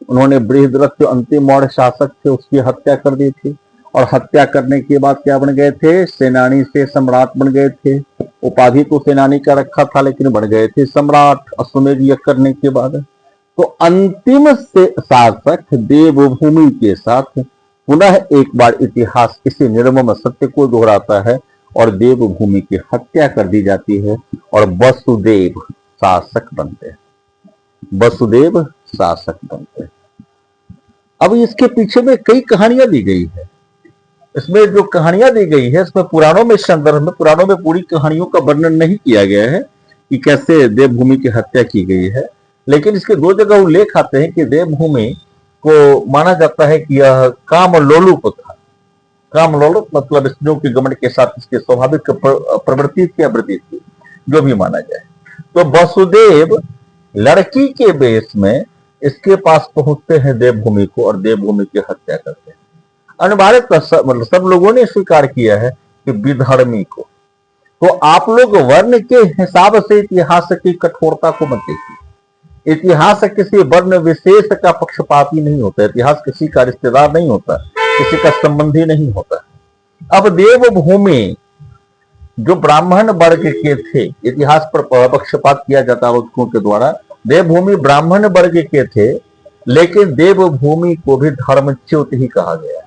उन्होंने बृहद्रथ जो अंतिम मौर्य शासक थे उसकी हत्या कर दी थी, और हत्या करने के बाद क्या बन गए थे? सेनानी से सम्राट बन गए थे। उपाधि तो सेनानी का रखा था लेकिन बन गए थे सम्राट अश्वमेध यज्ञ करने के बाद। तो अंतिम से शासक देवभूमि के साथ पुनः एक बार इतिहास इसी निर्मम सत्य को दोहराता है और देवभूमि की हत्या कर दी जाती है और वसुदेव शासक बनते हैं, वसुदेव शासक बनते हैं। अब इसके पीछे में कई कहानियां दी गई है। इसमें जो कहानियां दी गई है इसमें पुराणों में, संदर्भ में पुराणों में पूरी कहानियों का वर्णन नहीं किया गया है कि कैसे देवभूमि की हत्या की गई है, लेकिन इसके दो जगह उल्लेख आते हैं कि देवभूमि को माना जाता है कि यह काम लोलुप था। काम लोलुप मतलब स्त्रियों के गमन के साथ इसकी स्वाभाविक प्रवृत्ति की आवृत्ति थी, जो भी माना जाए। तो वसुदेव लड़की के वेश में इसके पास पहुंचते हैं देवभूमि को और देवभूमि की हत्या करते हैं। अनिवार्य मतलब सब लोगों ने स्वीकार किया है कि विधर्मी को। तो आप लोग वर्ण के हिसाब से इतिहास की कठोरता को मत देखिए। इतिहास किसी वर्ण विशेष का पक्षपाती नहीं होता, इतिहास किसी का रिश्तेदार नहीं होता, किसी का संबंधी नहीं होता। अब देवभूमि जो ब्राह्मण वर्ग के थे, इतिहास पर पक्षपात किया जाता है उसको के द्वारा। देवभूमि ब्राह्मण वर्ग के थे, लेकिन देवभूमि को भी धर्मच्युत ही कहा गया।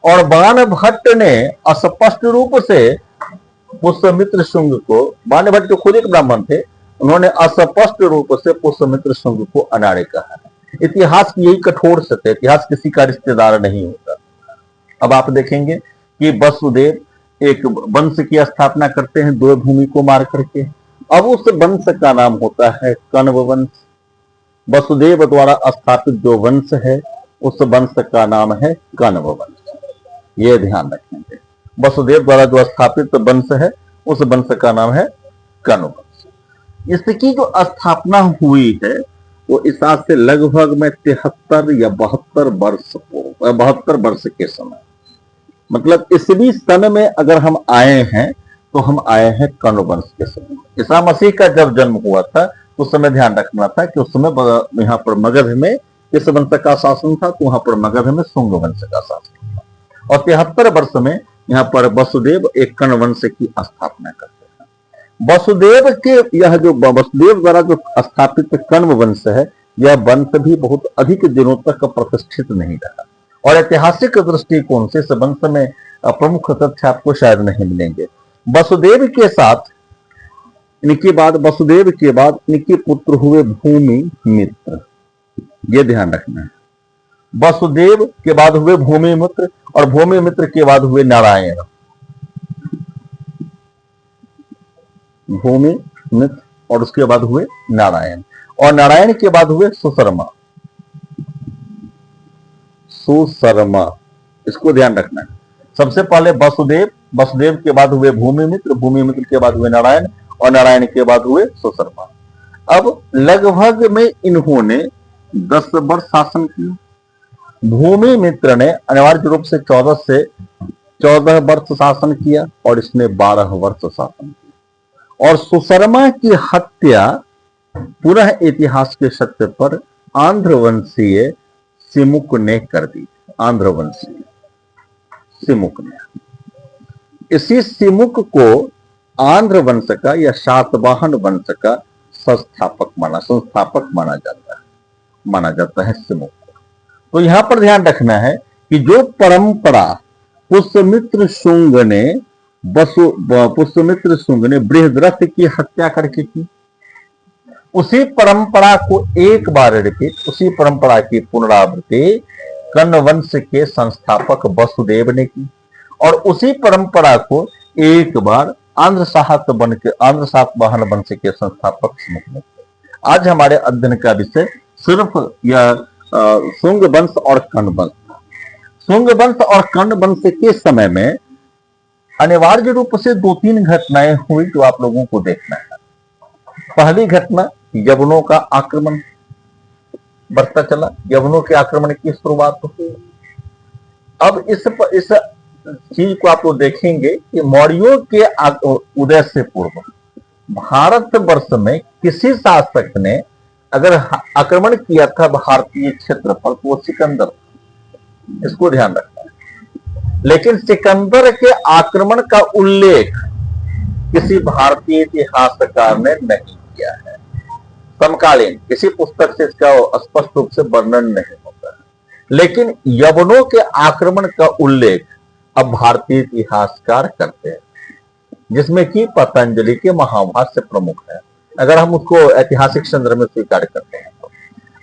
और बाणभट्ट ने अस्पष्ट रूप से पुष्यमित्र शुंग को, बाणभट्ट जो खुद एक ब्राह्मण थे, उन्होंने अस्पष्ट रूप से पुष्यमित्र शुंग को अनाड़े कहा है। इतिहास की यही कठोर सत्य है, इतिहास किसी का रिश्तेदार नहीं होता। अब आप देखेंगे कि वसुदेव एक वंश की स्थापना करते हैं देवभूमि को मार करके। अब उस वंश का नाम होता है कण्व वंश। वसुदेव द्वारा स्थापित जो वंश है उस वंश का नाम है कण्व वंश। ये ध्यान रखेंगे, वसुदेव द्वारा जो स्थापित वंश है उस वंश का नाम है कण्व वंश। इसकी जो स्थापना हुई है वो इस आज से लगभग में 73 या 72 वर्ष के समय, मतलब ईस्वी सन में अगर हम आए हैं तो हम आए हैं कण्व वंश के समय। ईसा मसीह का जब जन्म हुआ था उस समय ध्यान रखना था कि उस समय यहाँ पर मगध में किस वंश का शासन था? तो वहां पर मगध में शुंग वंश का शासन था। और 73 वर्ष में यहाँ पर वसुदेव एक कर्ण वंश की स्थापना करते हैं। वसुदेव के यह जो वसुदेव द्वारा जो स्थापित कर्ण वंश है, यह वंश भी बहुत अधिक दिनों तक प्रतिष्ठित नहीं रहा। और ऐतिहासिक दृष्टिकोण से इस वंश में प्रमुख तथ्य आपको शायद नहीं मिलेंगे। वसुदेव के साथ वसुदेव के बाद इनके पुत्र हुए भूमि मित्र, ये ध्यान रखना है। वसुदेव के बाद हुए भूमि मित्र, और भूमि मित्र के बाद हुए नारायण। भूमि मित्र और उसके बाद हुए नारायण, और नारायण के बाद हुए सुशर्मा। सुशर्मा, इसको ध्यान रखना है। सबसे पहले वसुदेव, वसुदेव के बाद हुए भूमि मित्र, भूमि मित्र के बाद हुए नारायण, और नारायण के बाद हुए सुशर्मा। अब लगभग में इन्होंने 10 वर्ष शासन किया। भूमि मित्र ने अनिवार्य रूप से 14 वर्ष शासन किया, और इसने 12 वर्ष शासन किया। और सुशर्मा की हत्या पुनः इतिहास के सत्य पर आंध्रवंशीय सिमुक ने कर दी। आंध्रवंशीय सिमुक ने, इसी सिमुक को आंध्र वंश का या सातवाहन वंश का संस्थापक माना जाता है सिमुक को। तो यहां पर ध्यान रखना है कि जो परंपरा पुष्यमित्र शुंग ने बृहद्रथ की हत्या करके की, उसी परंपरा को एक बार रिपीट, उसी परंपरा की पुनरावृत्ति कर्ण वंश के संस्थापक वसुदेव ने की, और उसी परंपरा को एक बार आंध्र सातवाहन वंश के संस्थापक सिमुक ने किया। आज हमारे अध्ययन का विषय सिर्फ यह शुंग वंश और कर्ण वंश। शुंग वंश और कर्ण वंश के समय में अनिवार्य रूप से 2-3 घटनाएं हुई जो आप लोगों को देखना है। पहली घटना, यवनों का आक्रमण बढ़ता चला, यवनों के आक्रमण की शुरुआत हुई। अब इस चीज को आप लोग देखेंगे कि मौर्यों के उदय से पूर्व भारतवर्ष में किसी शासक ने अगर आक्रमण किया था भारतीय क्षेत्र पर, तो वो सिकंदर था। इसको ध्यान रखना है। लेकिन सिकंदर के आक्रमण का उल्लेख किसी भारतीय इतिहासकार ने नहीं किया है। समकालीन किसी पुस्तक से इसका स्पष्ट रूप से वर्णन नहीं होता है। लेकिन यवनों के आक्रमण का उल्लेख अब भारतीय इतिहासकार करते हैं, जिसमें कि पतंजलि के महाभाष्य प्रमुख है, अगर हम उसको ऐतिहासिक संदर्भ में स्वीकार करते हैं तो।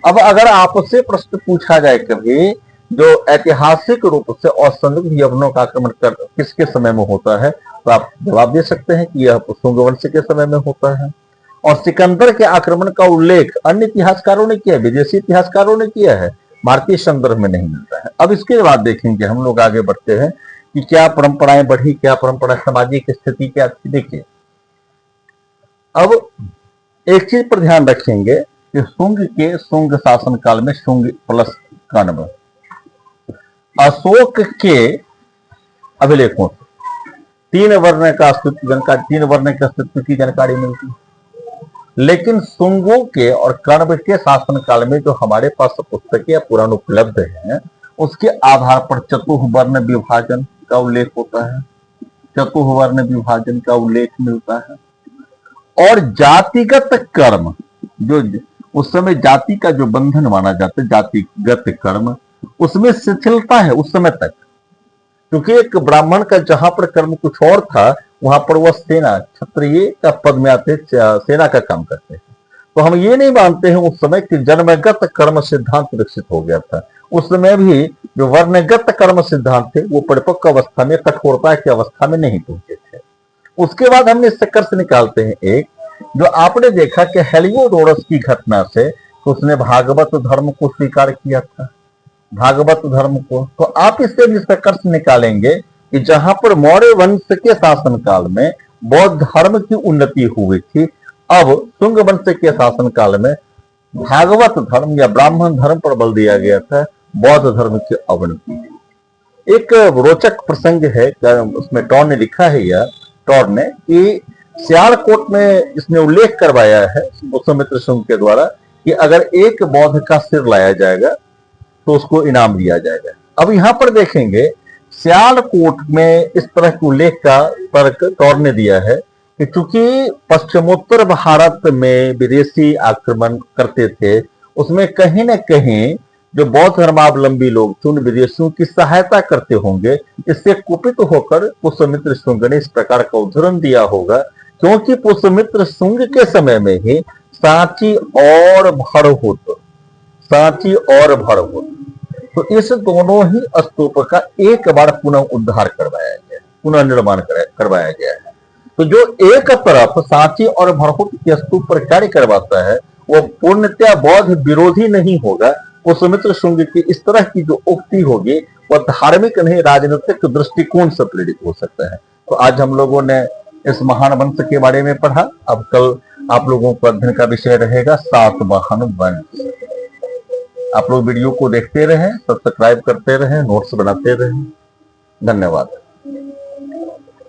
अब अगर आपसे प्रश्न पूछा जाए कभी जो ऐतिहासिक रूप से असंदिग्ध यवनों का आक्रमण किसके समय में होता है, तो आप जवाब दे सकते हैं कि यह शुंग वंश के समय में होता है। और सिकंदर के आक्रमण का उल्लेख अन्य इतिहासकारों ने किया है, विदेशी इतिहासकारों ने किया है, भारतीय संदर्भ में नहीं मिलता है। अब इसके बाद देखेंगे हम लोग, आगे बढ़ते हैं कि क्या परंपराएं बढ़ी, क्या परंपरा सामाजिक स्थिति क्या थी। देखिए, अब एक चीज पर ध्यान रखेंगे कि शुंग शासन काल में शुंग प्लस कण्व अशोक के अभिलेखों से 3 वर्ण के अस्तित्व की जानकारी मिलती है। लेकिन शुंगों के और कण्व के शासन काल में जो हमारे पास पुस्तकें या पुराण उपलब्ध हैं, उसके आधार पर चतुर्वर्ण विभाजन का उल्लेख होता है, चतुर्वर्ण विभाजन का उल्लेख मिलता है। और जातिगत कर्म, जो उस समय जाति का जो बंधन माना जाता है, जातिगत कर्म, उसमें शिथिलता है उस समय तक, क्योंकि एक ब्राह्मण का जहां पर कर्म कुछ और था, वहां पर वह सेना क्षत्रिय का पद में आते सेना का काम करते हैं। तो हम ये नहीं मानते हैं उस समय कि जन्मगत कर्म सिद्धांत विकसित हो गया था। उस समय भी जो वर्णगत कर्म सिद्धांत थे वो परिपक्व अवस्था में, कठोरता की अवस्था में नहीं पहुंचे थे। उसके बाद हम निष्कर्ष निकालते हैं एक, जो आपने देखा कि हेलियोडोरस की घटना से तो उसने भागवत धर्म को स्वीकार किया था, भागवत धर्म को। तो आप इससे निष्कर्ष निकालेंगे कि जहां पर मौर्य वंश के शासन काल में बौद्ध धर्म की उन्नति हुई थी, अब शुंग वंश के शासन काल में भागवत धर्म या ब्राह्मण धर्म पर बल दिया गया था, बौद्ध धर्म की अवनति। एक रोचक प्रसंग है, उसमें टॉर ने लिखा है, यह टॉर ने कि सियालकोट में इसने उल्लेख करवाया है पुष्यमित्र शुंग के द्वारा कि अगर एक बौद्ध का सिर लाया जाएगा तो उसको इनाम दिया जाएगा। अब यहां पर देखेंगे सियालकोट में इस तरह के उल्लेख का तर्क कौर ने दिया है कि चूंकि पश्चिमोत्तर भारत में विदेशी आक्रमण करते थे, उसमें कहीं न कहीं जो बौद्ध धर्मावलंबी लोग थे उन विदेशियों की सहायता करते होंगे। इससे कुपित होकर पुष्यमित्र शुंग ने इस प्रकार का उद्धरण दिया होगा, क्योंकि पुष्यमित्र शुंग के समय में ही सांची और भरहुत तो इस दोनों ही स्तूप का एक बार पुनः उद्धार करवाया गया, पुनः निर्माण करवाया गया है। तो जो एक तरफ सांची और भरहुत के स्तूप पर कार्य करवाता है वो पूर्णतया बौद्ध विरोधी नहीं होगा। पुष्यमित्र शुंग की इस तरह की जो उक्ति होगी वह धार्मिक नहीं राजनीतिक दृष्टिकोण से प्रेरित हो सकता है। तो आज हम लोगों ने इस महान वंश के बारे में पढ़ा। अब कल आप लोगों को अध्ययन का विषय रहेगा सातवाहन वंश। आप लोग वीडियो को देखते रहें, सब्सक्राइब करते रहें, नोट्स बनाते रहें। धन्यवाद।